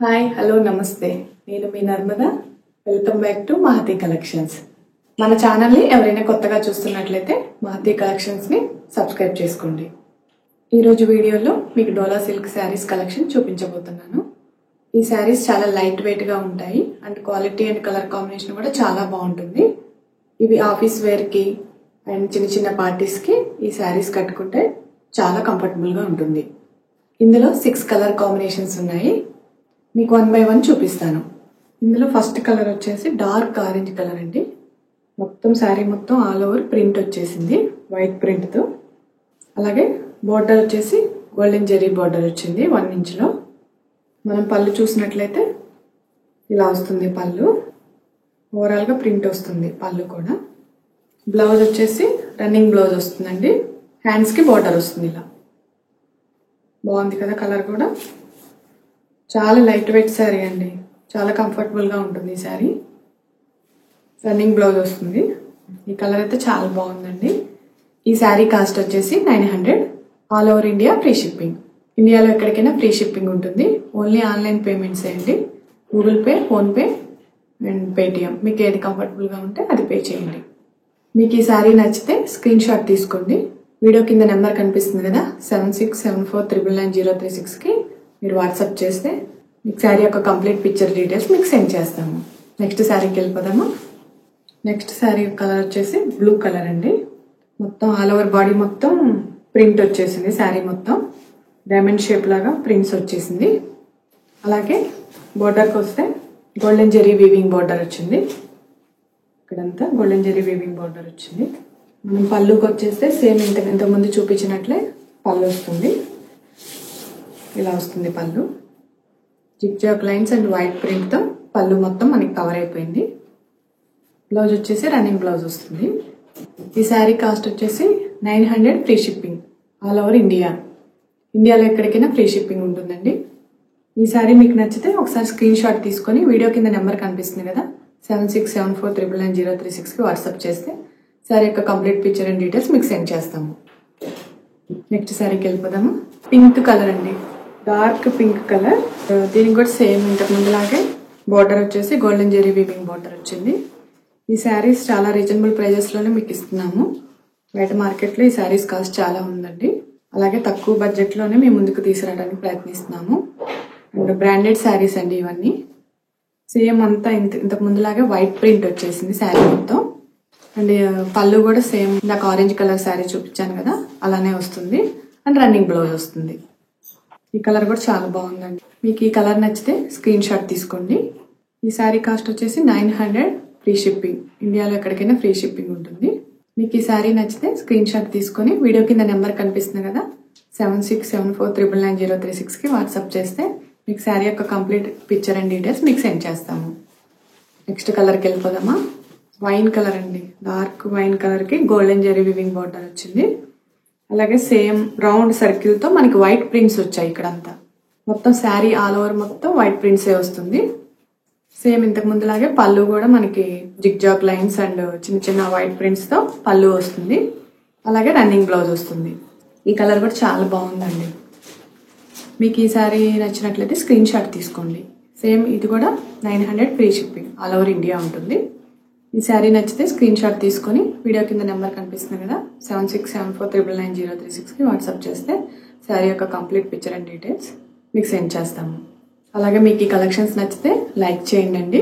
Hi hello నమస్తే నేను మీ Narmada welcome back to Mahathi collections మన ఛానల్ని ఎవరైనా కొత్తగా చూస్తున్నట్లయితే మహతి కలెక్షన్స్ని సబ్స్క్రైబ్ చేసుకోండి ఈరోజు వీడియోలో మీకు డోలా సిల్క్ శారీస్ కలెక్షన్ చూపించబోతున్నాను ఈ శారీస్ చాలా లైట్ వెయిట్గా ఉంటాయి and quality and colour combination కూడా చాలా బాగుంటుంది ఇవి ఆఫీస్ వేర్కి అండ్ చిన్న చిన్న పార్టీస్కి ఈ శారీస్ కట్టుకుంటే చాలా కంఫర్టబుల్గా ఉంటుంది ఇందులో 6 కలర్ కాంబినేషన్స్ ఉన్నాయి మీకు 1 by 1 చూపిస్తాను ఇందులో ఫస్ట్ కలర్ వచ్చేసి డార్క్ ఆరెంజ్ కలర్ అండి మొత్తం శారీ మొత్తం ఆల్ ఓవర్ ప్రింట్ వచ్చేసింది వైట్ ప్రింట్తో అలాగే బోర్డర్ వచ్చేసి గోల్డెన్ జెరీ బోర్డర్ వచ్చింది 1 ఇంచ్లో మనం పళ్ళు చూసినట్లయితే ఇలా వస్తుంది పళ్ళు ఓవరాల్గా ప్రింట్ వస్తుంది పళ్ళు కూడా బ్లౌజ్ వచ్చేసి రన్నింగ్ బ్లౌజ్ వస్తుందండి హ్యాండ్స్కి బోర్డర్ వస్తుంది ఇలా బాగుంది కదా కలర్ కూడా చాలా లైట్ వెయిట్ శారీ అండి చాలా కంఫర్టబుల్గా ఉంటుంది ఈ శారీ రన్నింగ్ బ్లౌజ్ వస్తుంది ఈ కలర్ అయితే చాలా బాగుందండి ఈ శారీ కాస్ట్ వచ్చేసి 900 all over India free shipping ఇండియాలో ఎక్కడికైనా ఫ్రీ షిప్పింగ్ ఉంటుంది ఓన్లీ ఆన్లైన్ పేమెంట్స్ అండి Google pay PhonePe and Paytm మీకు ఏది కంఫర్టబుల్గా ఉంటే అది పే చేయండి మీకు ఈ శారీ నచ్చితే స్క్రీన్ షాట్ తీసుకోండి వీడియో కింద నెంబర్ కనిపిస్తుంది కదా 7674999036కి మీరు వాట్సాప్ చేస్తే మీకు శారీ యొక్క కంప్లీట్ పిక్చర్ డీటెయిల్స్ మీకు సెండ్ చేస్తాము నెక్స్ట్ శారీకి వెళ్ళిపోదాము నెక్స్ట్ శారీ కలర్ వచ్చేసి బ్లూ కలర్ అండి మొత్తం ఆల్ ఓవర్ బాడీ మొత్తం ప్రింట్ వచ్చేసింది శారీ మొత్తం డైమండ్ షేప్ లాగా ప్రింట్స్ వచ్చేసింది అలాగే బోర్డర్కి వస్తే గోల్డెన్ జెరీ వీవింగ్ బోర్డర్ వచ్చింది ఇక్కడంతా గోల్డెన్ జెరీ వీవింగ్ బోర్డర్ వచ్చింది మనం పళ్ళుకి వచ్చేస్తే సేమ్ ఇంతకుముందు చూపించినట్లే పళ్ళు వస్తుంది ఇలా వస్తుంది పళ్ళు జిగ్జాగ్ లైన్స్ అండ్ వైట్ ప్రింట్తో పళ్ళు మొత్తం మనకి కవర్ అయిపోయింది బ్లౌజ్ వచ్చేసి రన్నింగ్ బ్లౌజ్ వస్తుంది ఈ శారీ కాస్ట్ వచ్చేసి 900 ఫ్రీ షిప్పింగ్ ఆల్ ఓవర్ ఇండియాలో ఎక్కడికైనా ఫ్రీ షిప్పింగ్ ఉంటుందండి ఈ శారీ మీకు నచ్చితే ఒకసారి స్క్రీన్ షాట్ తీసుకొని వీడియో కింద నెంబర్ కనిపిస్తుంది కదా 7674999036కి వాట్సాప్ చేస్తే శారీ యొక్క కంప్లీట్ పిక్చర్ అండ్ డీటెయిల్స్ మీకు సెండ్ చేస్తాము నెక్స్ట్ శారీకి వెళ్ళిపోదాము పింక్ కలర్ అండి డార్క్ పింక్ కలర్ దీనికి కూడా సేమ్ ఇంతకు ముందులాగే బార్డర్ వచ్చేసి గోల్డెన్ జెరీ వీవింగ్ బార్డర్ వచ్చింది ఈ శారీస్ చాలా రీజనబుల్ ప్రైజెస్లోనే మీకు ఇస్తున్నాము బయట మార్కెట్లో ఈ శారీస్ కాస్ట్ చాలా ఉందండి అలాగే తక్కువ బడ్జెట్లోనే మేము ముందుకు తీసుకురావడానికి ప్రయత్నిస్తున్నాము అండ్ బ్రాండెడ్ శారీస్ అండి ఇవన్నీ సేమ్ అంతా ఇంతకు ముందులాగే వైట్ ప్రింట్ వచ్చేసింది శారీ మొత్తం అండ్ పళ్ళు కూడా సేమ్ నాకు ఆరెంజ్ కలర్ శారీ చూపించాను కదా అలానే వస్తుంది అండ్ రన్నింగ్ బ్లౌజ్ వస్తుంది ఈ కలర్ కూడా చాలా బాగుందండి మీకు ఈ కలర్ నచ్చితే స్క్రీన్ షాట్ తీసుకోండి ఈ శారీ కాస్ట్ వచ్చేసి 900 ఫ్రీ షిప్పింగ్ ఇండియాలో ఎక్కడికైనా ఫ్రీ షిప్పింగ్ ఉంటుంది మీకు ఈ శారీ నచ్చితే స్క్రీన్ షాట్ తీసుకొని వీడియో కింద నెంబర్ కనిపిస్తుంది కదా 7674999036కి వాట్సాప్ చేస్తే మీకు శారీ యొక్క కంప్లీట్ పిక్చర్ అండ్ డీటెయిల్స్ మీకు సెండ్ చేస్తాము నెక్స్ట్ కలర్కి వెళ్ళిపోదామా వైన్ కలర్ అండి డార్క్ వైన్ కలర్కి గోల్డెన్ జెరీ వివింగ్ బార్డర్ వచ్చింది అలాగే సేమ్ రౌండ్ సర్కిల్తో మనకి వైట్ ప్రింట్స్ వచ్చాయి ఇక్కడంతా మొత్తం శారీ ఆల్ ఓవర్ మొత్తం వైట్ ప్రింట్సే వస్తుంది సేమ్ ఇంతకు ముందులాగే పళ్ళు కూడా మనకి జిగ్జాగ్ లైన్స్ అండ్ చిన్న చిన్న వైట్ ప్రింట్స్తో పళ్ళు వస్తుంది అలాగే రన్నింగ్ బ్లౌజ్ వస్తుంది ఈ కలర్ కూడా చాలా బాగుందండి మీకు ఈ శారీ నచ్చినట్లయితే స్క్రీన్ షాట్ తీసుకోండి సేమ్ ఇది కూడా 900 free shipping all over India ఉంటుంది ఈ శారీ నచ్చితే స్క్రీన్ షాట్ తీసుకొని వీడియో కింద నెంబర్ కనిపిస్తుంది కదా 7674999036కి వాట్సాప్ చేస్తే శారీ యొక్క కంప్లీట్ పిక్చర్ అండ్ డీటెయిల్స్ మీకు సెండ్ చేస్తాము అలాగే మీకు ఈ కలెక్షన్స్ నచ్చితే లైక్ చేయండి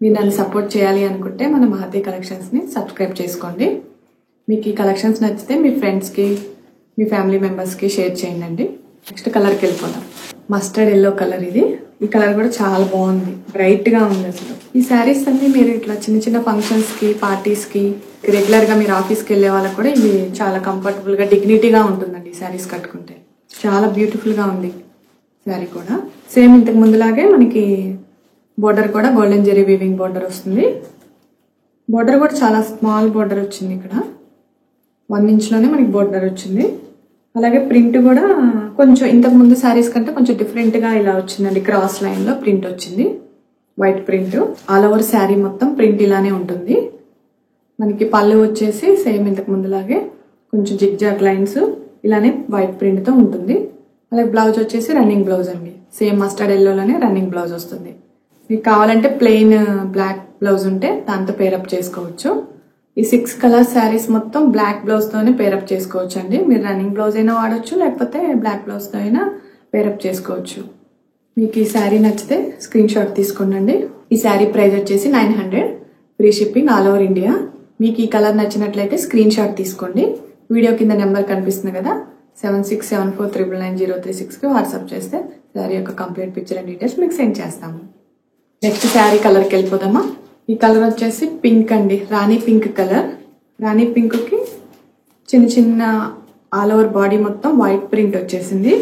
మీరు నన్ను సపోర్ట్ చేయాలి అనుకుంటే మన మహతి కలెక్షన్స్ని సబ్స్క్రైబ్ చేసుకోండి మీకు ఈ కలెక్షన్స్ నచ్చితే మీ ఫ్రెండ్స్కి మీ ఫ్యామిలీ మెంబర్స్కి షేర్ చేయండి నెక్స్ట్ కలర్కి వెళ్ళిపోదాం మస్టర్డ్ ఎల్లో కలర్ ఇది ఈ కలర్ కూడా చాలా బాగుంది బ్రైట్గా ఉంది అసలు ఈ శారీస్ అన్ని మీరు ఇట్లా చిన్న చిన్న ఫంక్షన్స్కి పార్టీస్కి రెగ్యులర్గా మీరు ఆఫీస్కి వెళ్ళే వాళ్ళకి కూడా ఇవి చాలా కంఫర్టబుల్గా డిగ్నిటీగా ఉంటుందండి ఈ శారీస్ కట్టుకుంటే చాలా బ్యూటిఫుల్గా ఉంది శారీ కూడా సేమ్ ఇంతకు ముందులాగే మనకి బోర్డర్ కూడా గోల్డెన్ జెరీ వీవింగ్ బోర్డర్ వస్తుంది బోర్డర్ కూడా చాలా స్మాల్ బోర్డర్ వచ్చింది ఇక్కడ 1 ఇంచ్లోనే మనకి బోర్డర్ వచ్చింది అలాగే ప్రింట్ కూడా కొంచెం ఇంతకు ముందు శారీస్ కంటే కొంచెం డిఫరెంట్గా ఇలా వచ్చిందండి క్రాస్ లైన్లో ప్రింట్ వచ్చింది white print all over sari మొత్తం ప్రింట్ ఇలానే ఉంటుంది మనకి పళ్ళు వచ్చేసి సేమ్ ఇంతకు ముందులాగే కొంచెం జిగ్జాగ్ లైన్స్ ఇలానే వైట్ ప్రింట్తో ఉంటుంది అలాగే బ్లౌజ్ వచ్చేసి రన్నింగ్ బ్లౌజ్ అండి సేమ్ మస్టర్డ్ ఎల్లోలోనే రన్నింగ్ బ్లౌజ్ వస్తుంది. మీకు కావాలంటే ప్లెయిన్ బ్లాక్ బ్లౌజ్ ఉంటే దాంతో పేరప్ చేసుకోవచ్చు. ఈ 6 కలర్ శారీస్ మొత్తం బ్లాక్ బ్లౌజ్ తోనే పేరప్ చేసుకోవచ్చు అండి. మీరు రన్నింగ్ బ్లౌజ్ అయినా వాడచ్చు, లేకపోతే బ్లాక్ బ్లౌజ్ తో అయినా పేరప్ చేసుకోవచ్చు. మీకు ఈ శారీ నచ్చితే స్క్రీన్ షాట్ తీసుకోండి. ఈ శారీ ప్రైస్ వచ్చేసి 900, free shipping all over India. మీకు ఈ కలర్ నచ్చినట్లయితే స్క్రీన్ షాట్ తీసుకోండి. వీడియో కింద నెంబర్ కనిపిస్తుంది కదా, 7674999036కి వాట్సాప్ చేస్తే శారీ యొక్క కంప్లీట్ పిక్చర్ అండ్ డీటెయిల్స్ మీకు సెండ్ చేస్తాము. నెక్స్ట్ శారీ కలర్కి వెళ్ళిపోదామా. ఈ కలర్ వచ్చేసి పింక్ అండి, రాణి పింక్ కలర్. రాణి పింక్కి చిన్న చిన్న ఆల్ ఓవర్ బాడీ మొత్తం వైట్ ప్రింట్ వచ్చేసింది.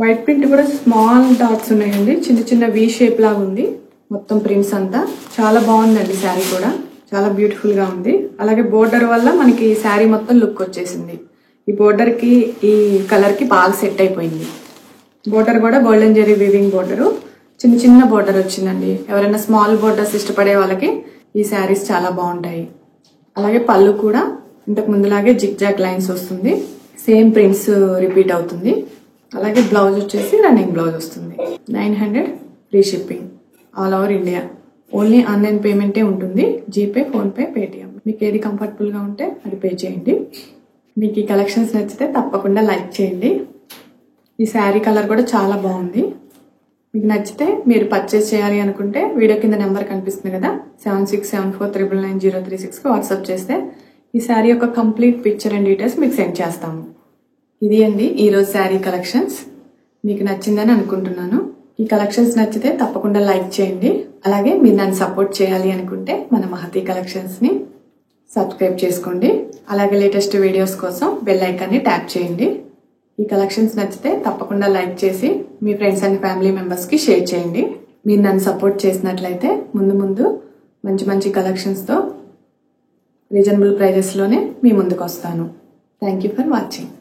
వైట్ ప్రింట్ కూడా స్మాల్ డాట్స్ ఉన్నాయండి, చిన్న చిన్న వి షేప్ లాగా ఉంది మొత్తం ప్రింట్స్ అంతా. చాలా బాగుందండి శారీ కూడా, చాలా బ్యూటిఫుల్ గా ఉంది. అలాగే బోర్డర్ వల్ల మనకి ఈ శారీ మొత్తం లుక్ వచ్చేసింది. ఈ బోర్డర్ కి ఈ కలర్ కి బాగా సెట్ అయిపోయింది. బోర్డర్ కూడా గోల్డెన్ జెరీ వీవింగ్ బోర్డర్, చిన్న చిన్న బోర్డర్ వచ్చిందండి. ఎవరైనా స్మాల్ బోర్డర్స్ ఇష్టపడే వాళ్ళకి ఈ శారీస్ చాలా బాగుంటాయి. అలాగే పళ్ళు కూడా ఇంతకు ముందులాగే జిగ్ జాగ్ లైన్స్ వస్తుంది, సేమ్ ప్రింట్స్ రిపీట్ అవుతుంది. అలాగే బ్లౌజ్ వచ్చేసి రన్నింగ్ బ్లౌజ్ వస్తుంది. 900, free shipping all over India. Only online పేమెంటే ఉంటుంది, జీపే, ఫోన్పే, పేటిఎం. మీకు ఏది కంఫర్టబుల్ గా ఉంటే అది పే చేయండి. మీకు ఈ కలెక్షన్స్ నచ్చితే తప్పకుండా లైక్ చేయండి. ఈ శారీ కలర్ కూడా చాలా బాగుంది. మీకు నచ్చితే మీరు పర్చేస్ చేయాలి అనుకుంటే వీడియో కింద నెంబర్ కనిపిస్తుంది కదా, 7674999036కి వాట్సాప్ చేస్తే ఈ శారీ యొక్క కంప్లీట్ పిక్చర్ అండ్ డీటెయిల్స్ మీకు సెండ్ చేస్తాము. ఇది అండి ఈరోజు శారీ కలెక్షన్స్. మీకు నచ్చిందని అనుకుంటున్నాను. ఈ కలెక్షన్స్ నచ్చితే తప్పకుండా లైక్ చేయండి. అలాగే మీరు నన్ను సపోర్ట్ చేయాలి అనుకుంటే మన మహతి కలెక్షన్స్ ని సబ్స్క్రైబ్ చేసుకోండి. అలాగే లేటెస్ట్ వీడియోస్ కోసం బెల్ ఐకాన్ని ట్యాప్ చేయండి. ఈ కలెక్షన్స్ నచ్చితే తప్పకుండా లైక్ చేసి మీ ఫ్రెండ్స్ అండ్ ఫ్యామిలీ మెంబర్స్ కి షేర్ చేయండి. మీరు నన్ను సపోర్ట్ చేసినట్లయితే ముందు ముందు మంచి మంచి కలెక్షన్స్ తో రీజనబుల్ ప్రైజెస్ లోనే మీ ముందుకు వస్తాను. Thank you for watching.